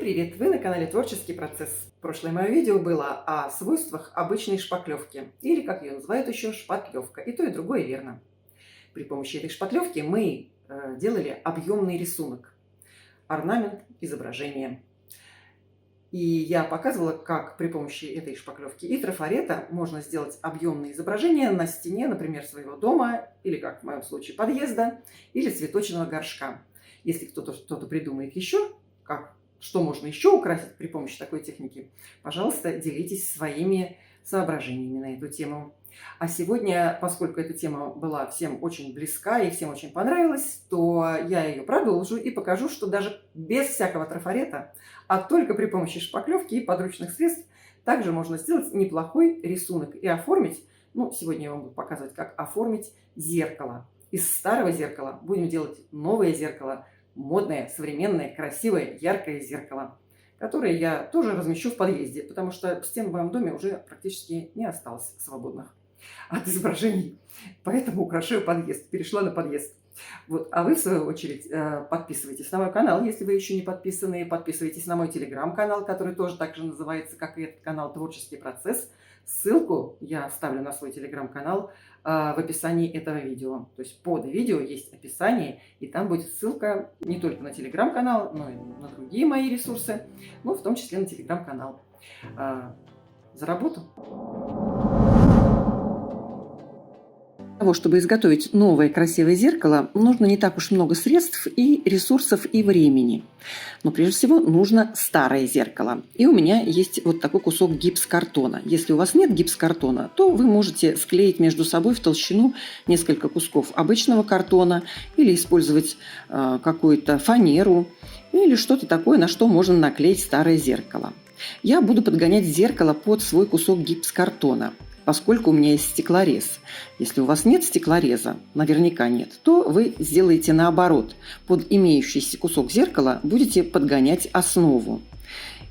привет! Вы на канале Творческий процесс. Прошлое мое видео было о свойствах обычной шпаклевки, или, как ее называют еще, шпатлевка. И то, и другое верно. При помощи этой шпатлевки мы делали объемный рисунок, орнамент, изображение. И я показывала, как при помощи этой шпаклевки и трафарета можно сделать объемные изображения на стене, например, своего дома, или, как в моем случае, подъезда, или цветочного горшка. Если кто-то что-то придумает еще, что можно еще украсить при помощи такой техники, пожалуйста, делитесь своими соображениями на эту тему. А сегодня, поскольку эта тема была всем очень близка и всем очень понравилась, то я ее продолжу и покажу, что даже без всякого трафарета, а только при помощи шпаклевки и подручных средств, также можно сделать неплохой рисунок и оформить, сегодня я вам буду показывать, как оформить зеркало. Из старого зеркала будем делать новое зеркало, модное, современное, красивое, яркое зеркало, которое я тоже размещу в подъезде, потому что стен в моем доме уже практически не осталось свободных от изображений. Поэтому украшаю подъезд, перешла на подъезд. А вы, в свою очередь, подписывайтесь на мой канал, если вы еще не подписаны. Подписывайтесь на мой телеграм-канал, который тоже так же называется, как и этот канал «Творческий процесс». Ссылку я оставлю на свой телеграм-канал в описании этого видео. То есть под видео есть описание, и там будет ссылка не только на телеграм-канал, но и на другие мои ресурсы, в том числе на телеграм-канал. За работу! Для того, чтобы изготовить новое красивое зеркало, нужно не так уж много средств и ресурсов и времени. Но прежде всего нужно старое зеркало. И у меня есть вот такой кусок гипс-картона. Если у вас нет гипс-картона, то вы можете склеить между собой в толщину несколько кусков обычного картона или использовать какую-то фанеру или что-то такое, на что можно наклеить старое зеркало. Я буду подгонять зеркало под свой кусок гипс-картона, поскольку у меня есть стеклорез. Если у вас нет стеклореза, наверняка нет, то вы сделаете наоборот. Под имеющийся кусок зеркала будете подгонять основу.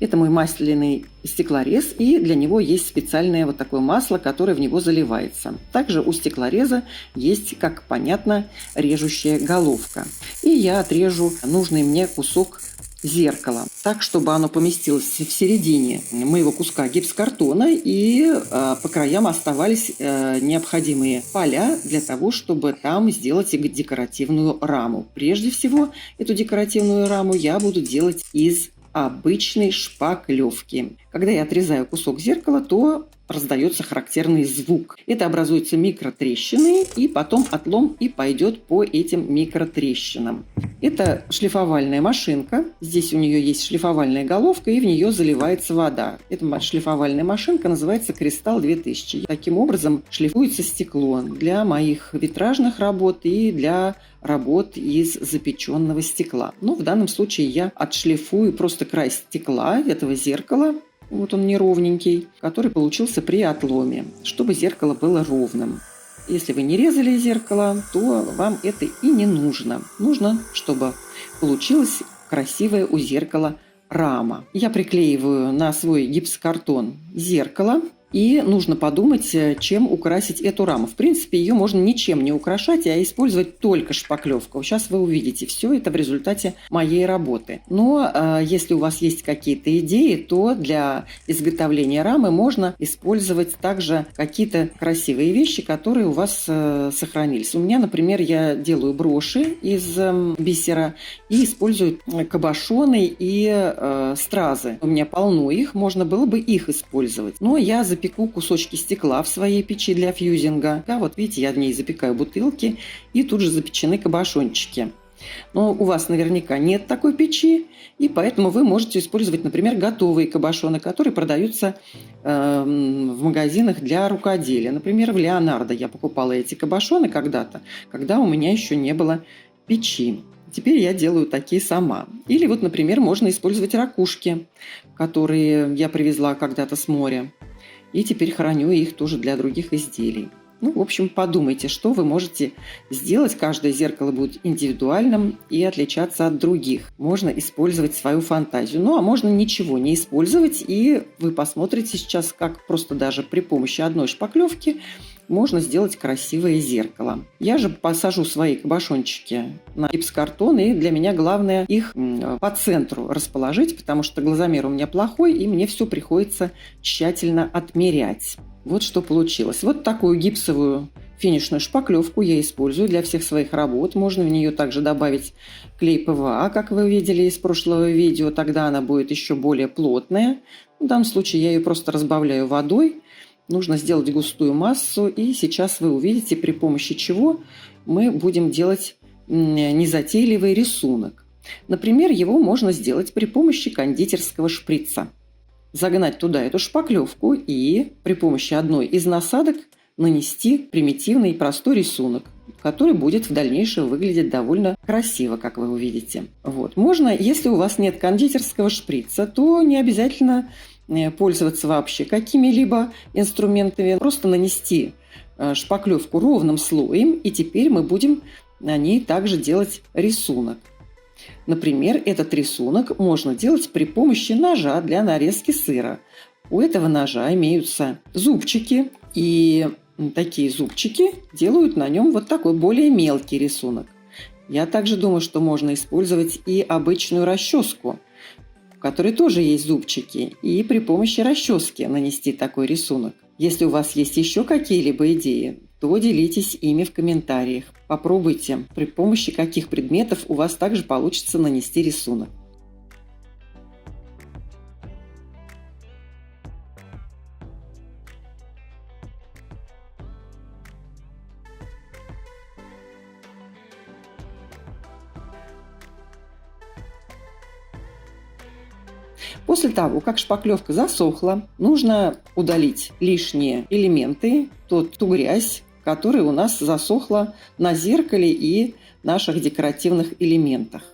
Это мой масляный стеклорез, и для него есть специальное вот такое масло, которое в него заливается. Также у стеклореза есть, как понятно, режущая головка. И я отрежу нужный мне кусок зеркало, так, чтобы оно поместилось в середине моего куска гипс-картона, и по краям оставались необходимые поля для того, чтобы там сделать декоративную раму. Прежде всего, эту декоративную раму я буду делать из обычной шпаклевки. Когда я отрезаю кусок зеркала, то раздается характерный звук. Это образуются микротрещины, и потом отлом и пойдет по этим микротрещинам. Это шлифовальная машинка. Здесь у нее есть шлифовальная головка, и в нее заливается вода. Эта шлифовальная машинка называется «Кристалл 2000». Таким образом шлифуется стекло для моих витражных работ и для работ из запеченного стекла. В данном случае я отшлифую просто край стекла этого зеркала. Вот он неровненький, который получился при отломе, чтобы зеркало было ровным. Если вы не резали зеркало, то вам это и не нужно. Нужно, чтобы получилась красивая у зеркала рама. Я приклеиваю на свой гипсокартон зеркало. И нужно подумать, чем украсить эту раму. В принципе, ее можно ничем не украшать, а использовать только шпаклевку. Сейчас вы увидите все это в результате моей работы. Но если у вас есть какие-то идеи, то для изготовления рамы можно использовать также какие-то красивые вещи, которые у вас сохранились. У меня, например, я делаю броши из бисера и использую кабошоны и стразы. У меня полно их, можно было бы их использовать. Но я запеку кусочки стекла в своей печи для фьюзинга. Вот видите, я в ней запекаю бутылки, и тут же запечены кабошончики. Но у вас наверняка нет такой печи, и поэтому вы можете использовать, например, готовые кабошоны, которые продаются в магазинах для рукоделия. Например, в Леонардо я покупала эти кабошоны когда-то, когда у меня еще не было печи. Теперь я делаю такие сама. Или например, можно использовать ракушки, которые я привезла когда-то с моря. И теперь храню их тоже для других изделий. В общем, подумайте, что вы можете сделать. Каждое зеркало будет индивидуальным и отличаться от других. Можно использовать свою фантазию. А можно ничего не использовать. И вы посмотрите сейчас, как просто даже при помощи одной шпаклевки можно сделать красивое зеркало. Я же посажу свои кабошончики на гипсокартон, и для меня главное их по центру расположить, потому что глазомер у меня плохой, и мне все приходится тщательно отмерять. Вот что получилось. Вот такую гипсовую финишную шпаклевку я использую для всех своих работ. Можно в нее также добавить клей ПВА, как вы видели из прошлого видео. Тогда она будет еще более плотная. В данном случае я ее просто разбавляю водой. Нужно сделать густую массу. И сейчас вы увидите, при помощи чего мы будем делать незатейливый рисунок. Например, его можно сделать при помощи кондитерского шприца. Загнать туда эту шпаклевку и при помощи одной из насадок нанести примитивный и простой рисунок, который будет в дальнейшем выглядеть довольно красиво, как вы увидите. Вот. Можно, если у вас нет кондитерского шприца, то не обязательно пользоваться вообще какими-либо инструментами. Просто нанести шпаклевку ровным слоем, и теперь мы будем на ней также делать рисунок. Например, этот рисунок можно делать при помощи ножа для нарезки сыра. У этого ножа имеются зубчики, и такие зубчики делают на нем вот такой более мелкий рисунок. Я также думаю, что можно использовать и обычную расческу, в которой тоже есть зубчики, и при помощи расчески нанести такой рисунок. Если у вас есть еще какие-либо идеи, то делитесь ими в комментариях. Попробуйте, при помощи каких предметов у вас также получится нанести рисунок. После того, как шпаклевка засохла, нужно удалить лишние элементы, ту грязь, которая у нас засохла на зеркале и наших декоративных элементах.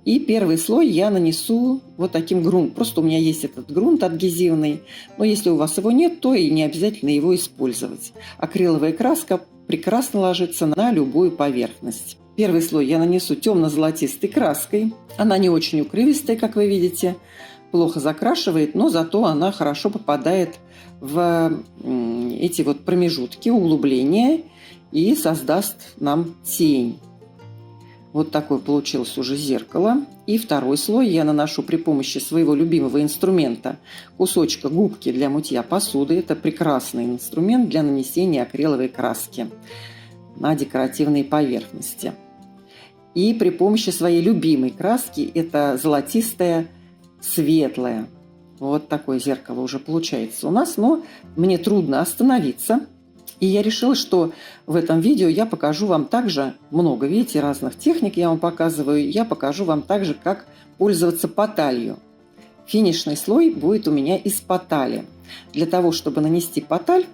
И первый слой я нанесу вот таким грунтом. Просто у меня есть этот грунт адгезивный, но если у вас его нет, то и не обязательно его использовать. Акриловая краска прекрасно ложится на любую поверхность. Первый слой я нанесу темно-золотистой краской. Она не очень укрывистая, как вы видите, плохо закрашивает, но зато она хорошо попадает в эти вот промежутки, углубления и создаст нам тень. Вот такое получилось уже зеркало. И второй слой я наношу при помощи своего любимого инструмента, кусочка губки для мытья посуды. Это прекрасный инструмент для нанесения акриловой краски на декоративные поверхности. И при помощи своей любимой краски, это золотистая, светлая. Вот такое зеркало уже получается у нас, но мне трудно остановиться. И я решила, что в этом видео я покажу вам также много, видите, разных техник я вам показываю. Я покажу вам также, как пользоваться поталью. Финишный слой будет у меня из потали. Для того, чтобы нанести поталь,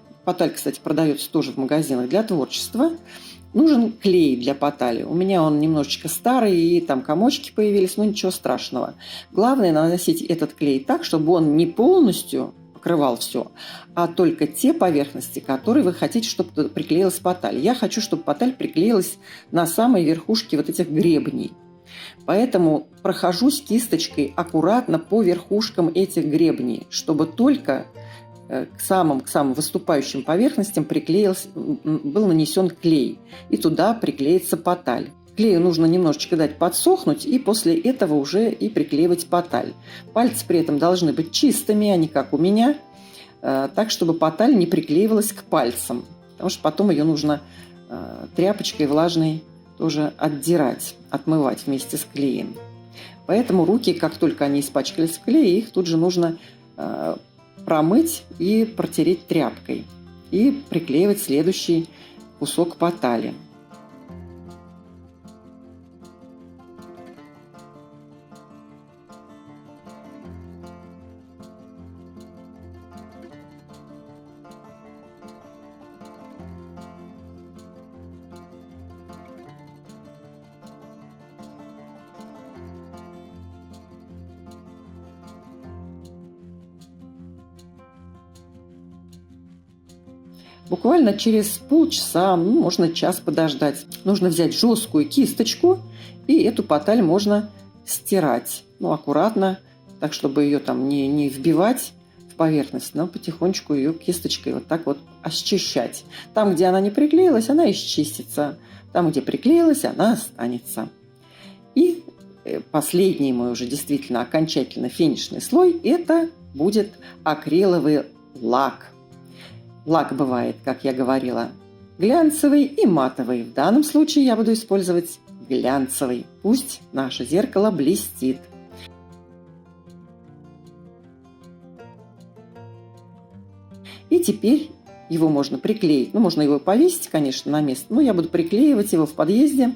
кстати, продается тоже в магазинах для творчества, нужен клей для потали. У меня он немножечко старый, и там комочки появились, но ничего страшного. Главное наносить этот клей так, чтобы он не полностью покрывал все, а только те поверхности, которые вы хотите, чтобы приклеилась поталь. Я хочу, чтобы поталь приклеилась на самой верхушке вот этих гребней. Поэтому прохожусь кисточкой аккуратно по верхушкам этих гребней, чтобы только к самым выступающим поверхностям был нанесен клей, и туда приклеится поталь. Клею нужно немножечко дать подсохнуть, и после этого уже и приклеивать поталь. Пальцы при этом должны быть чистыми, а не как у меня, так, чтобы поталь не приклеивалась к пальцам, потому что потом ее нужно тряпочкой влажной тоже отдирать, отмывать вместе с клеем. Поэтому руки, как только они испачкались в клее, их тут же нужно промыть и протереть тряпкой и приклеивать следующий кусок потали. Буквально через полчаса, можно час подождать. Нужно взять жесткую кисточку, и эту поталь можно стирать. Аккуратно, так, чтобы ее там не вбивать в поверхность, но потихонечку ее кисточкой вот так вот очищать. Там, где она не приклеилась, она исчистится. Там, где приклеилась, она останется. И последний мой уже действительно окончательно финишный слой – это будет акриловый лак. Лак бывает, как я говорила, глянцевый и матовый. В данном случае я буду использовать глянцевый. Пусть наше зеркало блестит. И теперь его можно приклеить. Ну, можно его повесить, конечно, на место, но я буду приклеивать его в подъезде.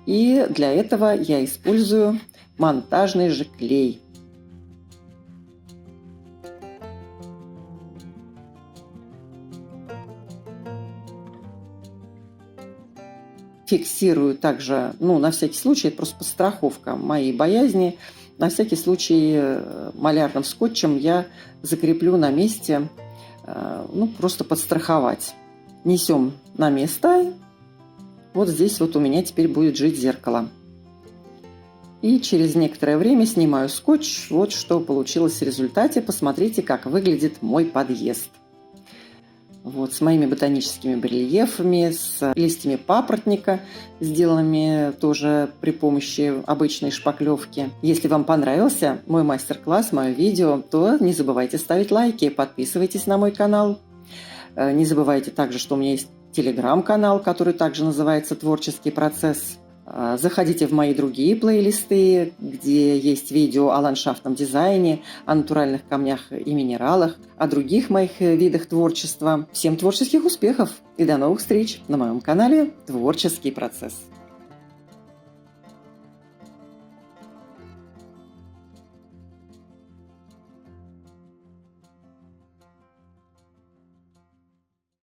И для этого я использую монтажный же клей. Фиксирую также, ну, на всякий случай, это просто подстраховка моей боязни. На всякий случай малярным скотчем я закреплю на месте, ну, просто подстраховать. Несем на место. Вот здесь вот у меня теперь будет жить зеркало. И через некоторое время снимаю скотч. Вот что получилось в результате. Посмотрите, как выглядит мой подъезд. Вот, с моими ботаническими барельефами, с листьями папоротника, сделанными тоже при помощи обычной шпаклевки. Если вам понравился мой мастер-класс, мое видео, то не забывайте ставить лайки, подписывайтесь на мой канал. Не забывайте также, что у меня есть телеграм-канал, который также называется «Творческий процесс». Заходите в мои другие плейлисты, где есть видео о ландшафтном дизайне, о натуральных камнях и минералах, о других моих видах творчества. Всем творческих успехов и до новых встреч на моем канале «Творческий процесс».